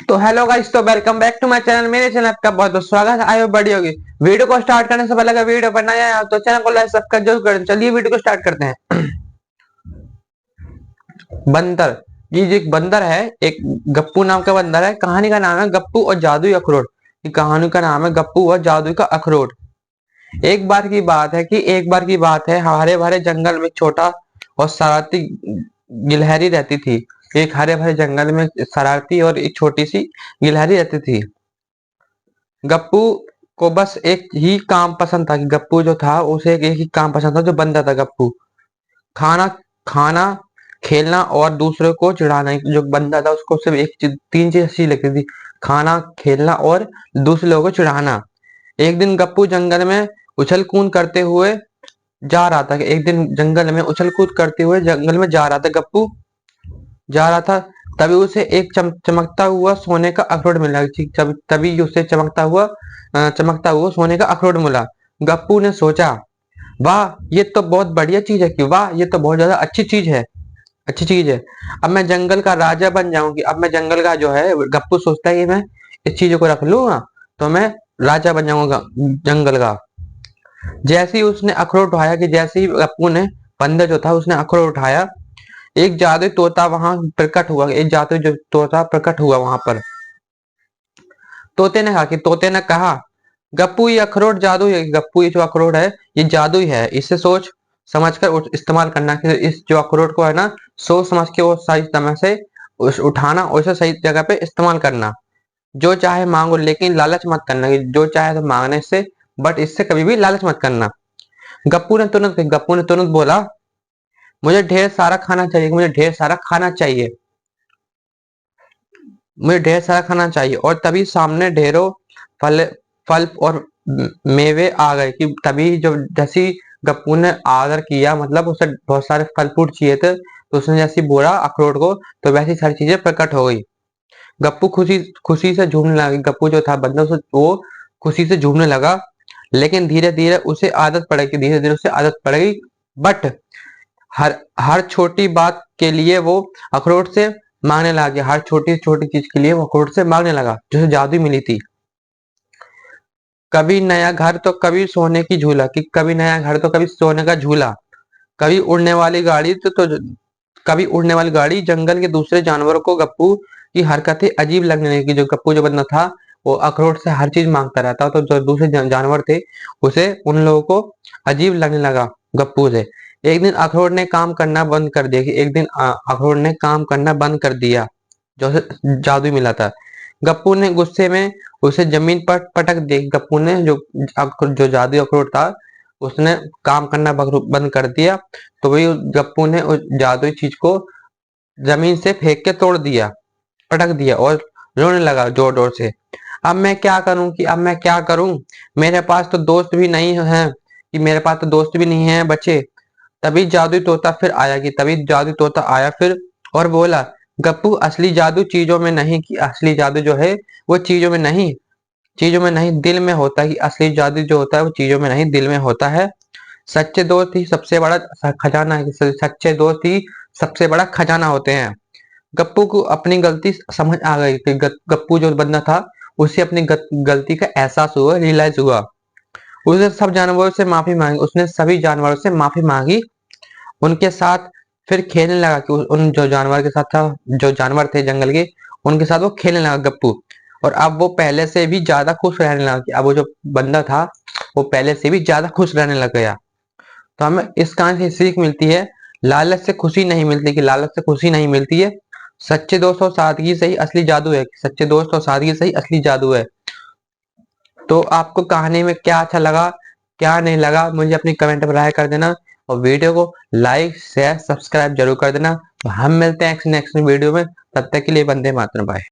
तो hello guys, तो welcome back to my channel. मेरे चैनल आपका बहुत बहुत स्वागत है। आयो बड़ी होगी। वीडियो को स्टार्ट करने से पहले अगर वीडियो पर नया है तो चैनल को लाइक सब्सक्राइब जरूर करें। चलिए वीडियो को स्टार्ट करते हैं। बंदर। ये जो एक बंदर है, एक गप्पू नाम का बंदर है। कहानी का नाम है गप्पू और जादुई अखरोट। ये कहानी का नाम है गप्पू और जादुई का अखरोट। एक बार की बात है, हरे भरे जंगल में छोटा और शरारती गिलहरी रहती थी। एक हरे भरे जंगल में शरारती और एक छोटी सी गिलहरी रहती थी। गप्पू को बस एक ही काम पसंद था कि गप्पू जो था उसे एक ही काम पसंद था जो बनता था गप्पू। खाना खाना, खेलना और दूसरों को चिढ़ाना। जो बंदा था उसको सिर्फ तीन चीज अच्छी लगती थी। खाना, खेलना और दूसरे लोगों को चिढ़ाना। एक दिन गप्पू जंगल में उछल कूद करते हुए जा रहा था। एक दिन जंगल में उछल कूद करते हुए जंगल में जा रहा था गप्पू, जा रहा था। तभी उसे एक चमकता हुआ सोने का अखरोट मिला। तभी उसे चमकता हुआ सोने का अखरोट मिला। गप्पू ने सोचा, वाह ये तो बहुत बढ़िया चीज है, कि वाह ये तो बहुत ज्यादा अच्छी चीज है। अब मैं जंगल का राजा बन जाऊंगी। अब मैं जंगल का जो है, गप्पू सोचता है कि मैं इस चीज को रख लूंगा तो मैं राजा बन जाऊंगा जंगल का। जैसे ही उसने अखरोट उठाया, कि जैसे ही गप्पू ने, बंदर जो था उसने अखरोट उठाया, एक जादुई तोता वहां प्रकट हुआ। एक जादुई जो तोता प्रकट हुआ वहां पर। तोते ने कहा, गप्पू ये अखरोट जादू है। गप्पू ये जो अखरोट है ये जादुई है। इसे सोच समझकर इस्तेमाल करना। कि इस जो अखरोट को है ना, सोच समझ के वो सही समय से उठाना और उसे सही जगह पे इस्तेमाल करना। जो चाहे मांगो लेकिन लालच मत करना। कि जो चाहे तो मांगने से, बट इससे कभी भी लालच मत करना। गप्पू ने तुरंत बोला, मुझे ढेर सारा खाना चाहिए। मुझे ढेर सारा खाना चाहिए। और तभी सामने ढेरों फल फल और मेवे आ गए। कि तभी जो जैसी गप्पू ने आदर किया, मतलब उसे बहुत सारे फल फ्रूट चाहिए थे, तो उसने जैसी बोला अखरोट को, तो वैसी सारी चीजें प्रकट हो गई। गप्पू खुशी खुशी से झूमने लगा। गप्पू जो था बंदर, वो खुशी से झूमने लगा। लेकिन धीरे धीरे उसे आदत पड़ गई। बट हर हर छोटी बात के लिए वो अखरोट से मांगने लगा। हर छोटी छोटी चीज के लिए वो अखरोट से मांगने लगा जो उसे जादू मिली थी। कभी नया घर तो कभी सोने की झूला। कि कभी नया घर तो कभी सोने का झूला। कभी उड़ने वाली गाड़ी कभी उड़ने वाली गाड़ी। जंगल के दूसरे जानवरों को गप्पू की हरकतें अजीब लगने लगी। जो गप्पू जो बंदा था वो अखरोट से हर चीज मांगता रहता, तो जो दूसरे जानवर थे उसे उन लोगों को अजीब लगने लगा गप्पू से। एक दिन अखरोट ने काम करना बंद कर दिया। कि एक दिन अखरोट ने काम करना बंद कर दिया जो उसे जादू मिला था। गप्पू ने गुस्से में उसे जमीन पर पटक दिया। गप्पू ने जो जादू अखरोट था उसने काम करना बंद कर दिया। तो वही गप्पू ने उस जादुई चीज को जमीन से फेंक के तोड़ दिया, पटक दिया और रोने लगा जोर जोर से। अब मैं क्या करूं? मेरे पास तो दोस्त भी नहीं है। कि मेरे पास तो दोस्त भी नहीं है बच्चे। तभी जादू तोता आया फिर, और बोला, गप्पू असली जादू चीजों में नहीं। कि असली जादू जो है वो चीजों में नहीं दिल में होता है। कि असली जादू जो होता है वो चीजों में नहीं दिल में होता है। सच्चे दोस्त ही सबसे बड़ा खजाना है। सच्चे दोस्त ही सबसे बड़ा खजाना होते हैं। गप्पू को अपनी गलती समझ आ गई। कि गप्पू जो बंदा था उसे अपनी गलती का एहसास हुआ, रियलाइज हुआ। उसने सभी जानवरों से माफी मांगी। उनके साथ फिर खेलने लगा। कि उन जो जानवर के साथ था, जो जानवर थे जंगल के, उनके साथ वो खेलने लगा गप्पू। और अब वो पहले से भी ज्यादा खुश रहने लगा। कि अब वो जो बंदा था वो पहले से भी ज्यादा खुश रहने लग गया। तो हमें इस कहानी से सीख मिलती है, लालच से खुशी नहीं मिलती। कि लालच से खुशी नहीं मिलती है। सच्चे दोस्त और सादगी से ही असली जादू है। सच्चे दोस्त और सादगी से ही असली जादू है। तो आपको कहानी में क्या अच्छा लगा, क्या नहीं लगा, मुझे अपनी कमेंट में राय कर देना। और वीडियो को लाइक शेयर सब्सक्राइब जरूर कर देना। तो हम मिलते हैं नेक्स्ट वीडियो में। तब तक के लिए वंदे मातरम। बाय।